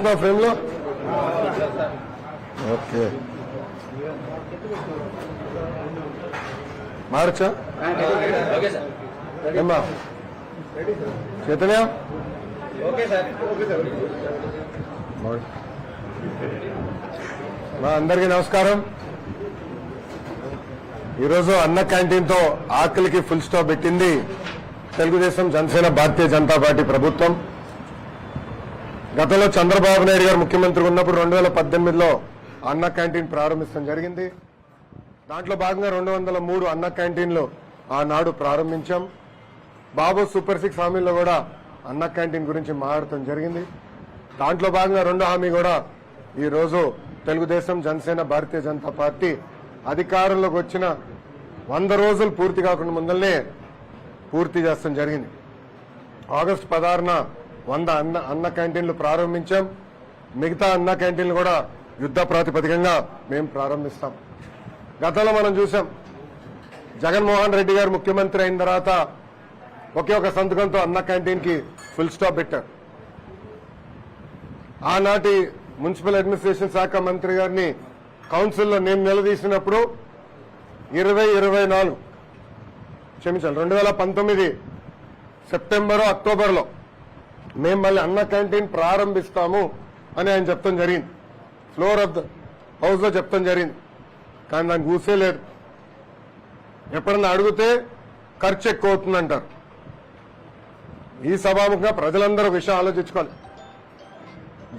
వస్తున్నా ఫ్రేమ్ లో. ఓకే మార్చా ఏమ్మా చైతన్య మా అందరికీ నమస్కారం. ఈరోజు అన్న క్యాంటీన్ తో ఆకలికి ఫుల్ స్టాప్ పెట్టింది తెలుగుదేశం జనసేన భారతీయ జనతా పార్టీ ప్రభుత్వం. గతంలో చంద్రబాబు నాయుడు గారు ముఖ్యమంత్రి ఉన్నప్పుడు 2018లో అన్న క్యాంటీన్ ప్రారంభించడం జరిగింది. దాంట్లో భాగంగా 203 అన్న క్యాంటీన్లు ఆనాడు ప్రారంభించాం. బాబు సూపర్ 6 హామీల్లో కూడా అన్న క్యాంటీన్ గురించి మాట్లాడటం జరిగింది. దాంట్లో భాగంగా రెండో హామీ కూడా ఈ రోజు తెలుగుదేశం జనసేన భారతీయ జనతా పార్టీ అధికారంలోకి వచ్చిన 100 రోజులు పూర్తి కాకుండా ముందల్నే పూర్తి చేస్తాం జరిగింది. ఆగస్టు 16న 100 అన్న క్యాంటీన్లు ప్రారంభించాం. మిగతా అన్న క్యాంటీన్లు కూడా యుద్ధ ప్రాతిపదికంగా మేము ప్రారంభిస్తాం. గతంలో మనం చూసాం, జగన్మోహన్ రెడ్డి గారు ముఖ్యమంత్రి అయిన తర్వాత ఒకే ఒక సంతకంతో అన్న క్యాంటీన్ కి ఫుల్ స్టాప్ పెట్టారు. ఆనాటి మున్సిపల్ అడ్మినిస్ట్రేషన్ శాఖ మంత్రి గారిని కౌన్సిల్లో నేను నిలదీసినప్పుడు 2019 సెప్టెంబరు అక్టోబర్లో మేము మళ్ళీ అన్న క్యాంటీన్ ప్రారంభిస్తాము అని ఆయన చెప్తాం జరిగింది. ఫ్లోర్ ఆఫ్ ద హౌస్ లో చెప్తాం జరిగింది. కానీ నాకు ఊసే లేదు. ఎప్పుడన్నా అడిగితే ఖర్చు ఎక్కువ అవుతుందంటారు. ఈ సభాముఖంగా ప్రజలందరూ విషయం ఆలోచించుకోవాలి.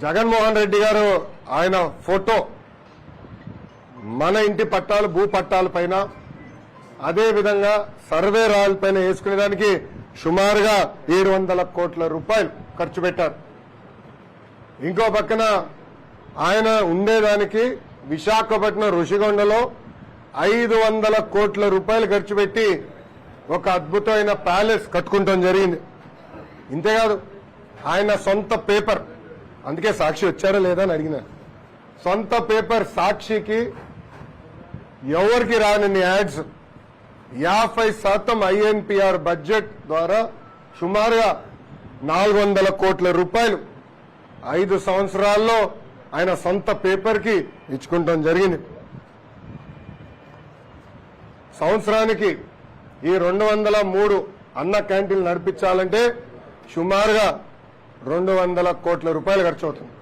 జగన్మోహన్ రెడ్డి గారు ఆయన ఫోటో మన ఇంటి పట్టాలు భూ పట్టాల పైన అదే విధంగా సర్వే రాళ్ళ పైన వేసుకునేదానికి సుమారుగా 700 కోట్ల రూపాయలు ఖర్చు పెట్టారు. ఇంకో పక్కన ఆయన ఉండేదానికి విశాఖపట్నం ఋషికొండలో 500 కోట్ల రూపాయలు ఖర్చు పెట్టి ఒక అద్భుతమైన ప్యాలెస్ కట్టుకుంటాం జరిగింది. ఇంతేకాదు ఆయన సొంత పేపర్, అందుకే సాక్షి వచ్చారా లేదా అని అడిగిన, సొంత పేపర్ సాక్షికి ఎవరికి రాని యాడ్స్ 50% ఐఎన్పిఆర్ బడ్జెట్ ద్వారా సుమారుగా 400 కోట్ల రూపాయలు 5 సంవత్సరాల్లో ఆయన సొంత పేపర్ కి ఇచ్చుకుంటాం జరిగింది. సంవత్సరానికి ఈ 203 అన్న క్యాంటీన్లు నడిపించాలంటే సుమారుగా 200 కోట్ల రూపాయలు ఖర్చు అవుతుంది.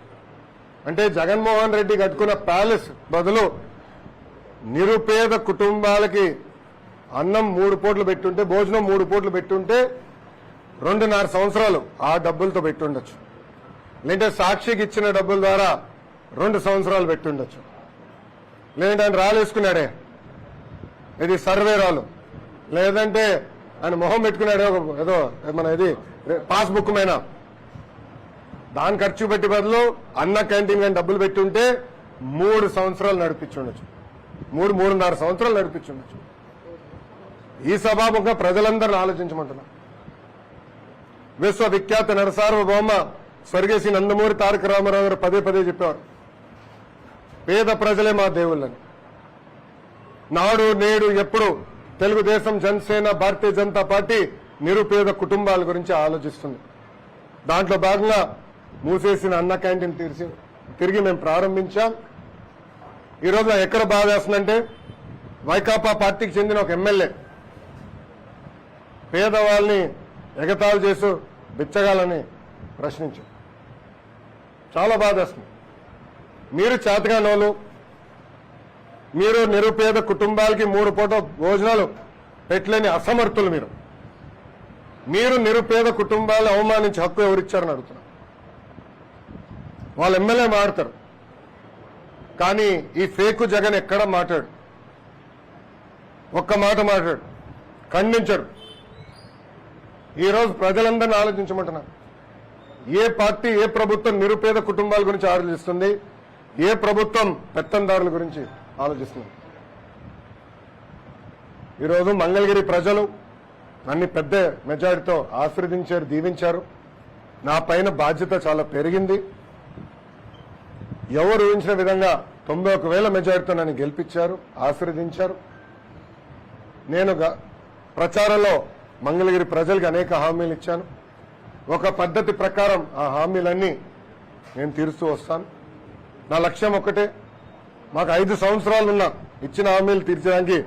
అంటే జగన్మోహన్ రెడ్డి కట్టుకున్న ప్యాలెస్ బదులు నిరుపేద కుటుంబాలకి అన్నం 3 పూటలు పెట్టుంటే, భోజనం 3 పూటలు పెట్టుంటే 2.5 సంవత్సరాలు ఆ డబ్బులతో పెట్టుండొచ్చు. లేదంటే సాక్షికి ఇచ్చిన డబ్బుల ద్వారా 2 సంవత్సరాలు పెట్టుండొచ్చు. లేదంటే ఆయన రాలేసుకున్నాడే, ఇది సర్వే రాలు, లేదంటే ఆయన మొహం పెట్టుకున్నాడే ఏదో మన ఇది పాస్బుక్ మీద, దాని ఖర్చు పెట్టి బదులు అన్న క్యాంటీన్ కానీ డబ్బులు పెట్టుంటే 3 సంవత్సరాలు నడిపించుండొచ్చు, 3.5 సంవత్సరాలు నడిపించుండొచ్చు. ఈ సభాముఖంగా ప్రజలందరినీ ఆలోచించమంటున్నా. విశ్వవిఖ్యాత నరసార్వభౌమ స్వర్గీయ నందమూరి తారక రామారావు గారు పదే చెప్పేవారు, పేద ప్రజలే మా దేవుళ్ళని. నాడు నేడు ఎప్పుడు తెలుగుదేశం జనసేన భారతీయ జనతా పార్టీ నిరుపేద కుటుంబాల గురించి ఆలోచిస్తుంది. దాంట్లో భాగంగా మూసేసిన అన్న క్యాంటీన్ తిరిగి మేము ప్రారంభించాం. ఈరోజు ఎక్కడ బాధ వేస్తుందంటే, వైకాపా పార్టీకి చెందిన ఒక ఎమ్మెల్యే పేదవాళ్ళని ఎగతాళి చేస్తూ బిచ్చగాలని ప్రశ్నించారు. చాలా బాధ వేస్తుంది. మీరు చేతగానోళ్ళు, మీరు నిరుపేద కుటుంబాలకి 3 పూట భోజనాలు పెట్టలేని అసమర్థులు. మీరు నిరుపేద కుటుంబాలు అవమానించే హక్కు ఎవరిచ్చారని అడుగుతున్నారు. వాళ్ళ ఎమ్మెల్యే మాట్లాడతారు, కానీ ఈ ఫేకు జగన్ ఎక్కడ మాట్లాడు, ఒక్క మాట మాట్లాడు, ఖండించడు. ఈరోజు ప్రజలందరినీ ఆలోచించమంటున్నారు. ఏ పార్టీ, ఏ ప్రభుత్వం నిరుపేద కుటుంబాల గురించి ఆలోచిస్తుంది? ఏ ప్రభుత్వం పెత్తందారుల గురించి ఆలోచిస్తుంది? ఈరోజు మంగళగిరి ప్రజలు నన్ను పెద్ద మెజారిటీతో ఆశీర్వదించారు, దీవించారు. నా పైన బాధ్యత చాలా పెరిగింది. ఎవరు ఊహించిన విధంగా 91,000 మెజారిటీతో నన్ను గెలిపించారు, ఆశీర్వదించారు. నేను ప్రచారంలో మంగళగిరి ప్రజలకు అనేక హామీలు ఇచ్చాను. ఒక పద్ధతి ప్రకారం ఆ హామీలన్నీ నేను తీరుస్తూ వస్తాను. నా లక్ష్యం ఒక్కటే, మాకు 5 సంవత్సరాలున్నా ఇచ్చిన హామీలు తీర్చడానికి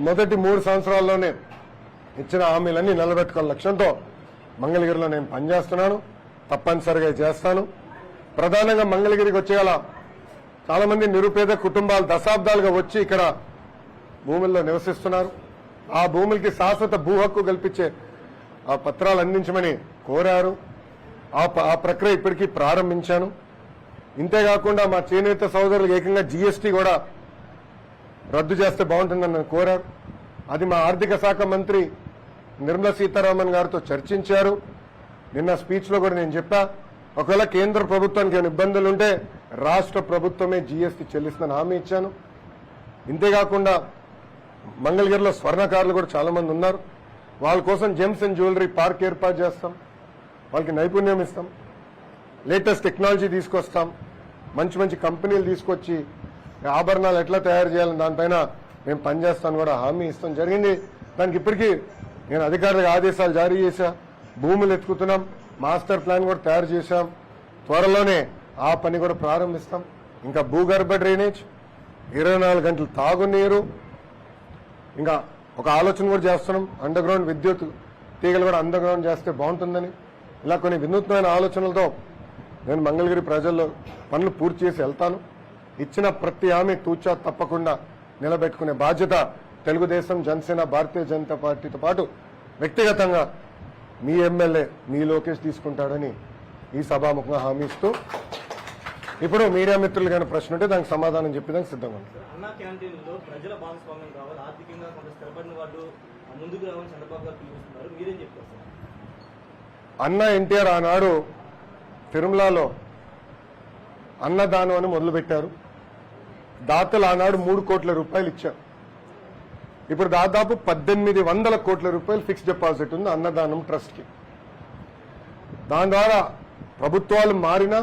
మొదటి 3 సంవత్సరాల్లోనే ఇచ్చిన హామీలన్నీ నిలబెట్టుకోవాల లక్ష్యంతో మంగళగిరిలో నేను పనిచేస్తున్నాను. తప్పనిసరిగా చేస్తాను. ప్రధానంగా మంగళగిరికి వచ్చేయాల చాలా మంది నిరుపేద కుటుంబాలు దశాబ్దాలుగా వచ్చి ఇక్కడ భూముల్లో నివసిస్తున్నారు. ఆ భూములకి శాశ్వత భూ హక్కు కల్పించే ఆ పత్రాలు అందించమని కోరారు. ఆ ప్రక్రియ ఇప్పటికీ ప్రారంభించాను. ఇంతేకాకుండా మా చేనేత సోదరులకు ఏకంగా జీఎస్టీ కూడా రద్దు చేస్తే బాగుంటుందని కోరారు. అది మా ఆర్థిక శాఖ మంత్రి నిర్మలా సీతారామన్ గారితో చర్చించారు. నిన్న స్పీచ్ లో కూడా నేను చెప్పా, ఒకవేళ కేంద్ర ప్రభుత్వానికి ఏమైనా ఇబ్బందులుంటే రాష్ట్ర ప్రభుత్వమే జీఎస్టీ చెల్లిస్తుందని హామీ ఇచ్చాను. ఇంతేకాకుండా మంగళగిరిలో స్వర్ణకారులు కూడా చాలా మంది ఉన్నారు. వాళ్ళ కోసం జెమ్స్ అండ్ జ్యువెలరీ పార్క్ ఏర్పాటు చేస్తాం. వాళ్ళకి నైపుణ్యం ఇస్తాం, లేటెస్ట్ టెక్నాలజీ తీసుకొస్తాం, మంచి మంచి కంపెనీలు తీసుకొచ్చి ఆభరణాలు ఎట్లా తయారు చేయాలని దానిపైన మేము పనిచేస్తాను కూడా హామీ ఇస్తాం జరిగింది. దానికి ఇప్పటికీ నేను అధికారులకు ఆదేశాలు జారీ చేశా. భూములు ఎత్తుకుతున్నాం, మాస్టర్ ప్లాన్ కూడా తయారు చేశాం. త్వరలోనే ఆ పని కూడా ప్రారంభిస్తాం. ఇంకా భూగర్భ డ్రైనేజ్, 24 గంటలు తాగునీరు, ఇంకా ఒక ఆలోచన కూడా చేస్తున్నాం, అండర్ గ్రౌండ్ విద్యుత్ తీగలు కూడా అండర్ గ్రౌండ్ చేస్తే బాగుంటుందని. ఇలా కొన్ని వినూత్నమైన ఆలోచనలతో నేను మంగళగిరి ప్రజల్లో పనులు పూర్తి చేసి వెళ్తాను. ఇచ్చిన ప్రతి హామీ తూచా తప్పకుండా నిలబెట్టుకునే బాధ్యత తెలుగుదేశం, జనసేన, భారతీయ జనతా పార్టీతో పాటు వ్యక్తిగతంగా మీ ఎమ్మెల్యే మీ లోకేష్ తీసుకుంటాడని ఈ సభాముఖంగా హామీ ఇస్తూ, ఇప్పుడు మీడియా మిత్రులు కానీ ప్రశ్న ఉంటే దానికి సమాధానం చెప్పేదానికి సిద్ధంగా ఉంది. అన్నా క్యాంటీన్లో ప్రజల భాగస్వామ్యం కావాలి, ఆర్థికంగా కొంత స్థిరపడిన వాళ్ళు ముందుకు రావాలని చంద్రబాబు గారు పిలుస్తున్నారు, మీరేం చెప్తారు సార్? అన్న ఎన్టీఆర్ ఆనాడు తిరుమలలో అన్నదానం అని మొదలుపెట్టారు. దాతలు ఆనాడు 3 కోట్ల రూపాయలు ఇచ్చారు. ఇప్పుడు దాదాపు 1800 కోట్ల రూపాయలు ఫిక్స్డ్ డిపాజిట్ ఉంది అన్నదానం ట్రస్ట్ కి. దాని ద్వారా ప్రభుత్వాలు మారినా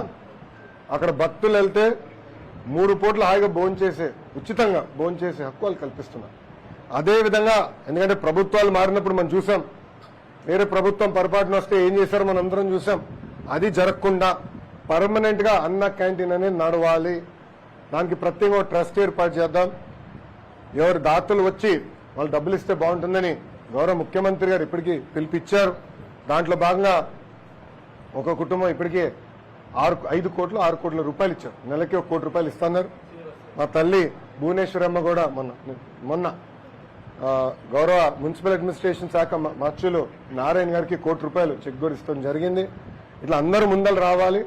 అక్కడ భక్తులు వెళ్తే 3 పూట్ల హాయిగా భోంచేసే, ఉచితంగా భోంచేసే హక్కు వాళ్ళు కల్పిస్తున్నారు. అదేవిధంగా ఎందుకంటే ప్రభుత్వాలు మారినప్పుడు మనం చూసాం, వేరే ప్రభుత్వం పొరపాటున వస్తే ఏం చేశారో మనం అందరం చూసాం. అది జరగకుండా పర్మనెంట్ గా అన్న క్యాంటీన్ అనేది నడవాలి. దానికి ప్రత్యేకంగా ట్రస్ట్ ఏర్పాటు చేద్దాం. ఎవరు దాతలు వచ్చి వాళ్ళు డబ్బులు ఇస్తే బాగుంటుందని గౌరవ ముఖ్యమంత్రి గారు ఇప్పటికీ పిలిపిచ్చారు. దాంట్లో భాగంగా ఒక కుటుంబం ఇప్పటికీ 5 కోట్లు 6 కోట్ల రూపాయలు ఇచ్చారు. నెలకి 1 కోటి రూపాయలు ఇస్తున్నారు. మా తల్లి భువనేశ్వరమ్మ కూడా మొన్న గౌరవ మున్సిపల్ అడ్మినిస్ట్రేషన్ శాఖ మార్చులు నారాయణ గారికి 1 కోటి రూపాయలు చెక్ కూడా ఇస్తాం జరిగింది. ఇట్లా అందరూ ముందలు రావాలి.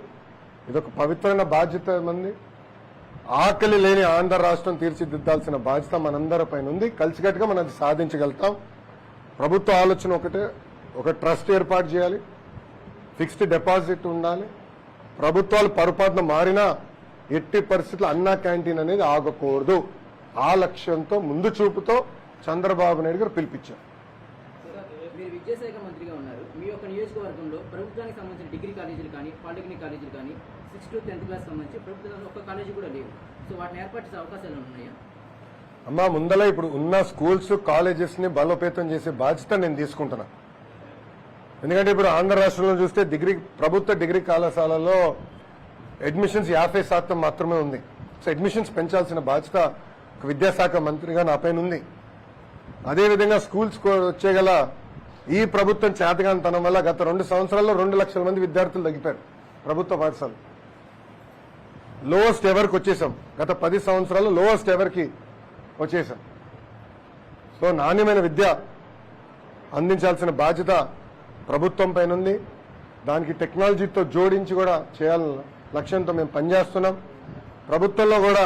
ఇదొక పవిత్రమైన బాధ్యత మంది. ఆకలి లేని ఆంధ్ర రాష్ట్రం తీర్చిదిద్దాల్సిన బాధ్యత మనందరి పైన ఉంది. కలిసికట్టుగా మనం అది సాధించగలుగుతాం. ప్రభుత్వ ఆలోచన ఒకటే, ఒక ట్రస్ట్ ఏర్పాటు చేయాలి, ఫిక్స్డ్ డిపాజిట్ ఉండాలి. ప్రభుత్వాలు పొరపాటున మారినా ఎట్టి పరిస్థితుల్లో అన్నా క్యాంటీన్ అనేది ఆగకూడదు. ఆ లక్ష్యంతో ముందు చూపుతో చంద్రబాబు నాయుడు గారు పిలిపించారు. మీరు విద్యాశాఖ మంత్రిగా ఉన్నారు. మీ యొక్క నియోజకవర్గంలో ప్రభుత్వానికి సంబంధించిన డిగ్రీ కాలేజీలు కానీ పాలిటెక్నిక్ కాలేజీలు కానీ 6th to 10th క్లాస్ సంబంధించి ప్రభుత్వం ఒక్క కాలేజీ కూడా లేవు. సో వాటిని ఏర్పాటు చేసే అవకాశాలు ఉన్నాయా? అమ్మా, ముందల ఇప్పుడు ఉన్న స్కూల్స్ కాలేజెస్ ని బలోపేతం చేసే బాధ్యత నేను తీసుకుంటున్నా. ఎందుకంటే ఇప్పుడు ఆంధ్ర రాష్ట్రంలో చూస్తే ప్రభుత్వ డిగ్రీ కళాశాలలో అడ్మిషన్స్ 50% మాత్రమే ఉంది. సో అడ్మిషన్స్ పెంచాల్సిన బాధ్యత ఒక విద్యాశాఖ మంత్రిగా నా పైన ఉంది. అదేవిధంగా స్కూల్స్ వచ్చేగల ఈ ప్రభుత్వం చేతగానితనం వల్ల గత 2 సంవత్సరాల్లో 2 లక్షల మంది విద్యార్థులు తగ్గిపోయారు ప్రభుత్వ పాఠశాలలు. లోవెస్ట్ ఎవర్కి వచ్చేసాం. గత 10 సంవత్సరాల్లో లోవెస్ట్ ఎవర్కి వచ్చేసాం. సో నాణ్యమైన విద్య అందించాల్సిన బాధ్యత ప్రభుత్వం పైన ఉంది. దానికి టెక్నాలజీతో జోడించి కూడా చేయాలన్న లక్ష్యంతో మేము పనిచేస్తున్నాం. ప్రభుత్వంలో కూడా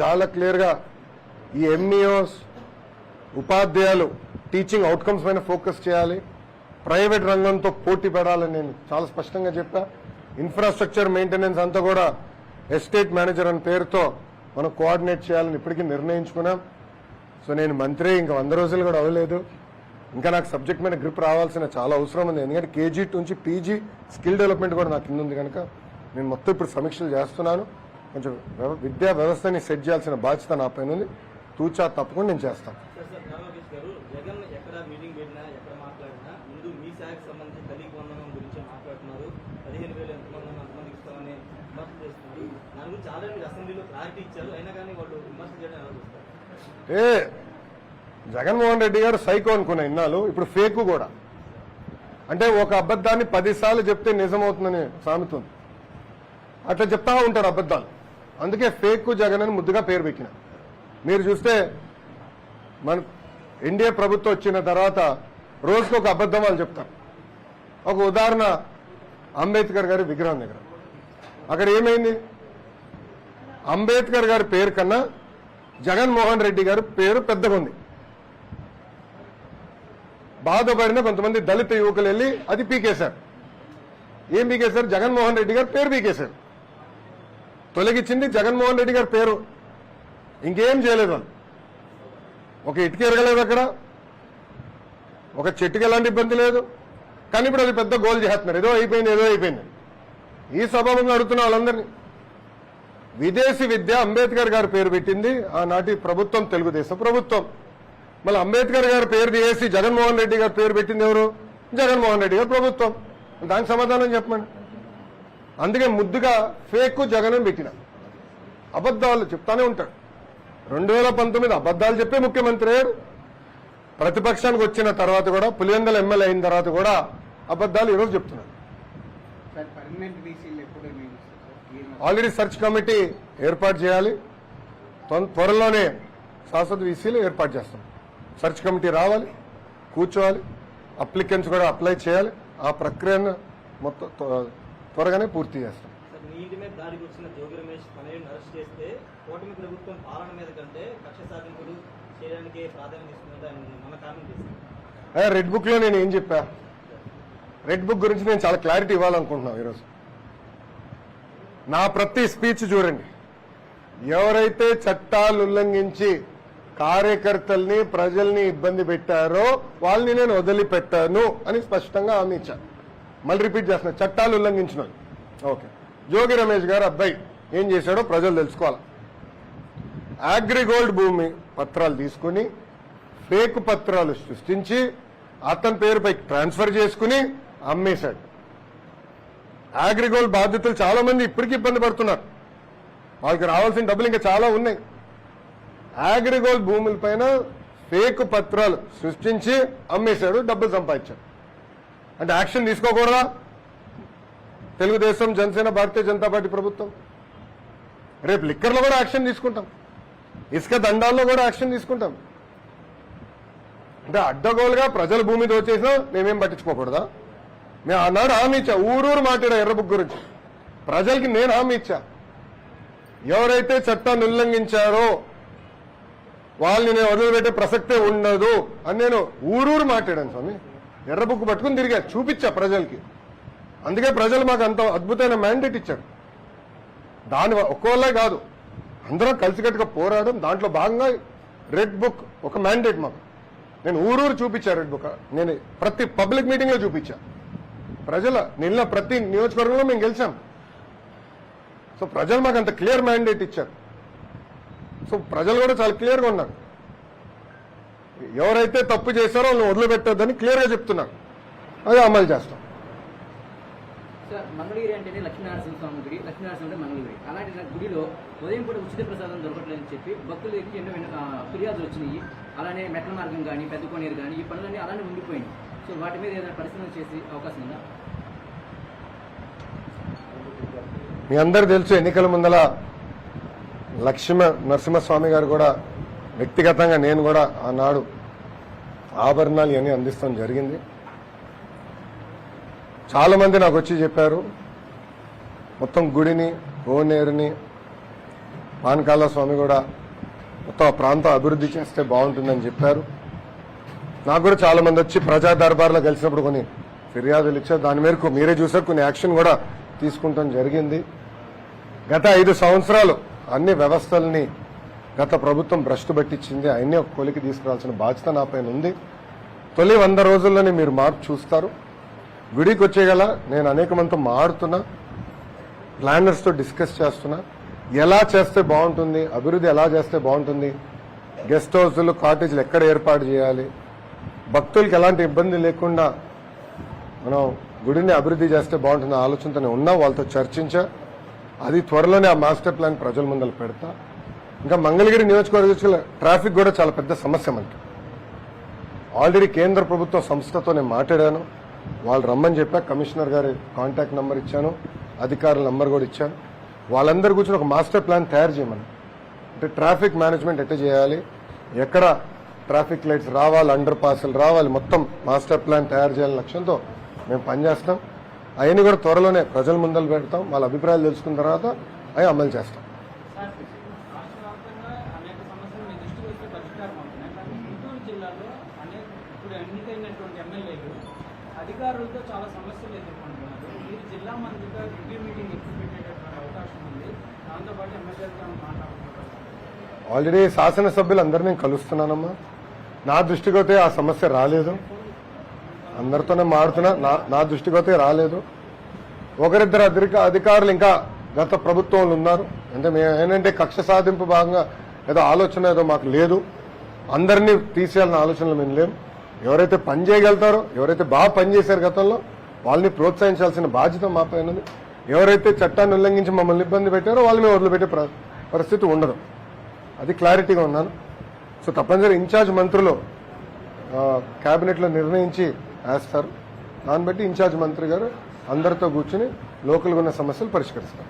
చాలా క్లియర్గా ఈ ఎంఈఓస్, ఉపాధ్యాయులు టీచింగ్ అవుట్కమ్స్ పైన ఫోకస్ చేయాలి. ప్రైవేట్ రంగంతో పోటీ పడాలని నేను చాలా స్పష్టంగా చెప్పా. ఇన్ఫ్రాస్ట్రక్చర్ మెయింటెనెన్స్ అంతా కూడా ఎస్టేట్ మేనేజర్ అనే పేరుతో మనం కోఆర్డినేట్ చేయాలని ఇప్పటికీ నిర్ణయించుకున్నాం. సో నేను మంత్రి ఇంకా 100 రోజులు కూడా అవ్వలేదు. ఇంకా నాకు సబ్జెక్ట్ మీద గ్రిప్ రావాల్సిన చాలా అవసరం ఉంది. ఎందుకంటే కేజీ నుంచి పీజీ స్కిల్ డెవలప్మెంట్ కూడా నాకు కింద ఉంది కనుక నేను మొత్తం ఇప్పుడు సమీక్షలు చేస్తున్నాను. కొంచెం విద్యా వ్యవస్థని సెట్ చేయాల్సిన బాధ్యత నా పైన ఉంది. తూచా తప్పకుండా నేను చేస్తాను. జగన్ ఎక్కడ మీటింగ్ పెట్టినా ఎక్కడ మాట్లాడినా ముందు మీ శాఖకు సంబంధించి తల్లికి వందనం గురించి మాట్లాడుతున్నారు. 15,000 ఎంతమంది అంతమందికి ఇస్తామని గురించి ఆల్రెడీ మీరు అసెంబ్లీలో క్లారిటీ ఇచ్చారు, అయినా కానీ వాళ్ళు విమర్శలు చేయడం ఎలా చూస్తారు? జగన్మోహన్ రెడ్డి గారు సైకో అనుకున్న ఇన్నాళ్ళు, ఇప్పుడు ఫేక్ కూడా. అంటే ఒక అబద్ధాన్ని 10 సార్లు చెప్తే నిజమవుతుందని సామెత ఉంది. అట్లా చెప్తా ఉంటారు అబద్ధాలు. అందుకే ఫేక్ జగన్ అని ముద్దుగా పేరు పెట్టిన. మీరు చూస్తే మన ఎన్డీఏ ప్రభుత్వం వచ్చిన తర్వాత రోజుకు ఒక అబద్ధం వాళ్ళు చెప్తారు. ఒక ఉదాహరణ, అంబేద్కర్ గారి విగ్రహం దగ్గర అక్కడ ఏమైంది? అంబేద్కర్ గారి పేరు కన్నా జగన్మోహన్ రెడ్డి గారి పేరు పెద్దగా ఉంది. బాధపడిన కొంతమంది దళిత యువకులు వెళ్ళి అది పీకేశారు. ఏం పీకేశారు? జగన్మోహన్ రెడ్డి గారి పేరు పీకేశారు. తొలగించింది జగన్మోహన్ రెడ్డి గారి పేరు, ఇంకేం చేయలేదు వాళ్ళు. ఒక ఇటుక ఎరగలేదు అక్కడ, ఒక చెట్టుకి ఎలాంటి ఇబ్బంది లేదు. కానీ ఇప్పుడు అది పెద్ద గోల్ చేస్తున్నారు, ఏదో అయిపోయింది. ఈ సభాముగా అడుగుతున్న వాళ్ళందరినీ, విదేశీ విద్య అంబేద్కర్ గారి పేరు పెట్టింది ఆనాటి ప్రభుత్వం, తెలుగుదేశం ప్రభుత్వం. మళ్ళీ అంబేద్కర్ గారి పేరు తీసి జగన్మోహన్ రెడ్డి గారి పేరు పెట్టింది ఎవరు? జగన్మోహన్ రెడ్డి గారి ప్రభుత్వం. దానికి సమాధానం చెప్పండి. అందుకే ముద్దుగా ఫేక్ జగన్ అని పెట్టిన. అబద్ధాలు చెప్తానే ఉంటాడు. 2019 అబద్ధాలు చెప్పే ముఖ్యమంత్రి అయ్యాడు. ప్రతిపక్షానికి వచ్చిన తర్వాత కూడా, పులివెందుల ఎమ్మెల్యే అయిన తర్వాత కూడా అబద్ధాలు ఈరోజు చెప్తున్నాడు. ఆల్రెడీ సెర్చ్ కమిటీ ఏర్పాటు చేయాలి. త్వరలోనే శాశ్వత వీసీలు ఏర్పాటు చేస్తాం. సెర్చ్ కమిటీ రావాలి, కూర్చోవాలి, అప్లికెంట్స్ కూడా అప్లై చేయాలి. ఆ ప్రక్రియను మొత్తం త్వరగానే పూర్తి చేస్తాం. మీ ఇంటి మీద దాడికి వచ్చిన జోగి రమేష్ తనయుడిని అరెస్ట్ చేస్తే కూటమి ప్రభుత్వం పాలన మీద కంటే కక్ష సాధింపులు చేయడానికి ప్రాధాన్యత ఇస్తుందని మన కామెంట్ చేస్తాం. రెడ్ బుక్ లో నేను ఏం చెప్పా? రెడ్ బుక్ గురించి నేను చాలా క్లారిటీ ఇవ్వాలనుకుంటున్నాను ఈరోజు. నా ప్రతి స్పీచ్ చూడండి. ఎవరైతే చట్టాలు ఉల్లంఘించి కార్యకర్తల్ని, ప్రజల్ని ఇబ్బంది పెట్టారో వాళ్ళని నేను వదిలిపెట్టాను అని స్పష్టంగా హామీ ఇచ్చాను. మళ్ళీ రిపీట్ చేస్తున్నా, చట్టాలు ఉల్లంఘించిన ఓకే. జోగి రమేష్ గారు అబ్బాయి ఏం చేశాడో ప్రజలు తెలుసుకోవాలి. అగ్రిగోల్డ్ భూమి పత్రాలు తీసుకుని ఫేక్ పత్రాలు సృష్టించి అతని పేరుపై ట్రాన్స్ఫర్ చేసుకుని అమ్మేశాడు. అగ్రిగోల్డ్ బాధితులు చాలా మంది ఇప్పటికీ ఇబ్బంది పడుతున్నారు. వాళ్ళకి రావాల్సిన డబ్బులు ఇంకా చాలా ఉన్నాయి. అగ్రిగోల్డ్ భూములపైన ఫేక్ పత్రాలు సృష్టించి అమ్మేశాడు, డబ్బులు సంపాదించాడు. అంటే యాక్షన్ తీసుకోకూడదా? తెలుగుదేశం, జనసేన, భారతీయ జనతా పార్టీ ప్రభుత్వం రేపు లిక్కర్లో కూడా యాక్షన్ తీసుకుంటాం, ఇసుక దండాల్లో కూడా యాక్షన్ తీసుకుంటాం. అంటే అడ్డగోలుగా ప్రజల భూమి దోచేసినా మేమేం పట్టించుకోకూడదా? మేము ఆనాడు హామీ ఇచ్చా, ఊరూరు మాట్లాడా ఎర్ర బుక్ గురించి. ప్రజలకి నేను హామీ ఇచ్చా, ఎవరైతే చట్టాన్ని ఉల్లంఘించారో వాళ్ళని నేను వదిలిపెట్టే ప్రసక్తే ఉండదు అని నేను ఊరూరు మాట్లాడాను స్వామి. ఎర్ర బుక్ పట్టుకుని తిరిగా చూపించా ప్రజలకి. అందుకే ప్రజలు మాకు అంత అద్భుతమైన మ్యాండేట్ ఇచ్చారు. దాని ఒక్కోళ్ళే కాదు, అందరం కలిసికట్టుగా పోరాడడం. దాంట్లో భాగంగా రెడ్ బుక్ ఒక మ్యాండేట్ మాకు. నేను ఊరూరు చూపించా రెడ్ బుక్. నేను ప్రతి పబ్లిక్ మీటింగ్ లో చూపించా. ప్రజల నిన్న ప్రతి నియోజకవర్గంలో మేము గెలిచాం. సో ప్రజలు మాకు అంత క్లియర్ మ్యాండేట్ ఇచ్చారు. సో ప్రజలు కూడా చాలా క్లియర్గా ఉన్నారు. ఎవరైతే తప్పు చేశారో వాళ్ళని వదిలిపెట్టొద్దని క్లియర్గా చెప్తున్నారు. అది అమలు చేస్తాం. సార్, మంగళగిరి అంటేనే లక్ష్మీనారాయణ స్వామి గుడి, లక్ష్మీనారాయణ అంటే మంగళగిరి. అలాంటి గుడిలో ఉదయం పూట ఉచిత ప్రసాదం దొరకట్లేదని చెప్పి భక్తులకి ఎన్నో ఫిర్యాదులు వచ్చినాయి. అలానే మెట్ల మార్గం కానీ, పెద్ద కోనేరు కానీ, ఈ పనులన్నీ అలానే ఉండిపోయింది. సో వాటి మీద ఏదైనా పరిశీలన చేసే అవకాశం ఉందా? మీ అందరు తెలుసు, ఎన్నికల ముందల నరసింహస్వామి గారు కూడా వ్యక్తిగతంగా నేను కూడా ఆనాడు ఆభరణాలు ఇవన్నీ అందిస్తాం జరిగింది. చాలా మంది నాకు వచ్చి చెప్పారు, మొత్తం గుడిని, కోనేరుని, పానకాల స్వామి కూడా మొత్తం ఆ ప్రాంతం అభివృద్ధి చేస్తే బాగుంటుందని చెప్పారు. నాకు కూడా చాలా మంది వచ్చి ప్రజా దర్బార్లో కలిసినప్పుడు కొన్ని ఫిర్యాదులు ఇచ్చారు. దాని మేరకు మీరే చూసారు, కొన్ని యాక్షన్ కూడా తీసుకుంటాం జరిగింది. గత 5 సంవత్సరాలు అన్ని వ్యవస్థల్ని గత ప్రభుత్వం భ్రష్టు పట్టించింది. అవన్నీ ఒక కొలికి తీసుకురావాల్సిన బాధ్యత నా పైన ఉంది. తొలి 100 రోజుల్లోనే మీరు మార్పు చూస్తారు. గుడికి వచ్చేగల నేను అనేక మందితో మాడుతున్నా, ప్లానర్స్తో డిస్కస్ చేస్తున్నా, ఎలా చేస్తే బాగుంటుంది, అభివృద్ధి ఎలా చేస్తే బాగుంటుంది, గెస్ట్ హౌస్లు, కాటేజీలు ఎక్కడ ఏర్పాటు చేయాలి, భక్తులకి ఎలాంటి ఇబ్బంది లేకుండా మనం గుడిని అభివృద్ధి చేస్తే బాగుంటుంది ఆలోచనతో ఉన్నా. వాళ్ళతో చర్చించా. అది త్వరలోనే ఆ మాస్టర్ ప్లాన్ ప్రజల ముందర పెడతా. ఇంకా మంగళగిరి నియోజకవర్గ ట్రాఫిక్ కూడా చాలా పెద్ద సమస్య మనకి. ఆల్రెడీ కేంద్ర ప్రభుత్వ సంస్థతో నేను మాట్లాడాను, వాళ్ళు రమ్మని చెప్పా. కమిషనర్ గారి కాంటాక్ట్ నెంబర్ ఇచ్చాను, అధికారుల నెంబర్ కూడా ఇచ్చాను. వాళ్ళందరి గురించి ఒక మాస్టర్ ప్లాన్ తయారు చేయమని. అంటే ట్రాఫిక్ మేనేజ్మెంట్ ఎట్లా చేయాలి, ఎక్కడ ట్రాఫిక్ లైట్స్ రావాలి, అండర్ పాస్లు రావాలి, మొత్తం మాస్టర్ ప్లాన్ తయారు చేయాలని లక్ష్యంతో మేము పనిచేస్తాం. అవన్నీ కూడా త్వరలోనే ప్రజల ముందర పెడతాం. వాళ్ళ అభిప్రాయాలు తెలుసుకున్న తర్వాత అవి అమలు చేస్తాం. రాష్ట్ర వ్యాప్తంగా అనేక సమస్యలు మీ దృష్టికి వస్తే పరిష్కారం అవుతున్నాయి. కానీ గుంటూరు జిల్లాలో ఇప్పుడు ఎన్నికైనటువంటి ఎమ్మెల్యేలు అధికారులతో చాలా సమస్యలు ఎదుర్కొంటున్నారు. మీరు జిల్లా మంత్రిగా రివ్యూ మీటింగ్ ఎప్పుడు పెట్టేటటువంటి అవకాశం ఉంది, దాంతోపాటు ఎమ్మెల్యేలతో మాట్లాడుతున్నారు. ఆల్రెడీ శాసనసభ్యులు అందరూ నేను కలుస్తున్నానమ్మా. నా దృష్టికి అయితే ఆ సమస్య రాలేదు. అందరితోనే మాడుతున్నా, నా దృష్టికి అయితే రాలేదు. ఒకరిద్దరు అధికారులు ఇంకా గత ప్రభుత్వంలో ఉన్నారు. అంటే మేము ఏంటంటే కక్ష సాధింపు భాగంగా ఏదో ఆలోచన ఏదో మాకు లేదు. అందరినీ తీసేయాలన్న ఆలోచనలు మేము లేము. ఎవరైతే పని చేయగలుగుతారో, ఎవరైతే బాగా పనిచేశారు గతంలో, వాళ్ళని ప్రోత్సహించాల్సిన బాధ్యత మా పైన ఉంది. ఎవరైతే చట్టాన్ని ఉల్లంఘించి మమ్మల్ని ఇబ్బంది పెట్టారో వాళ్ళని వదిలిపెట్టే పరిస్థితి ఉండదు. అది క్లారిటీగా ఉన్నాను. సో తప్పనిసరి ఇన్ఛార్జ్ మంత్రులు కేబినెట్లో నిర్ణయించి వేస్తారు. దాన్ని బట్టి ఇన్ఛార్జ్ మంత్రి గారు అందరితో కూర్చుని లోకల్గా ఉన్న సమస్యలు పరిష్కరిస్తారు.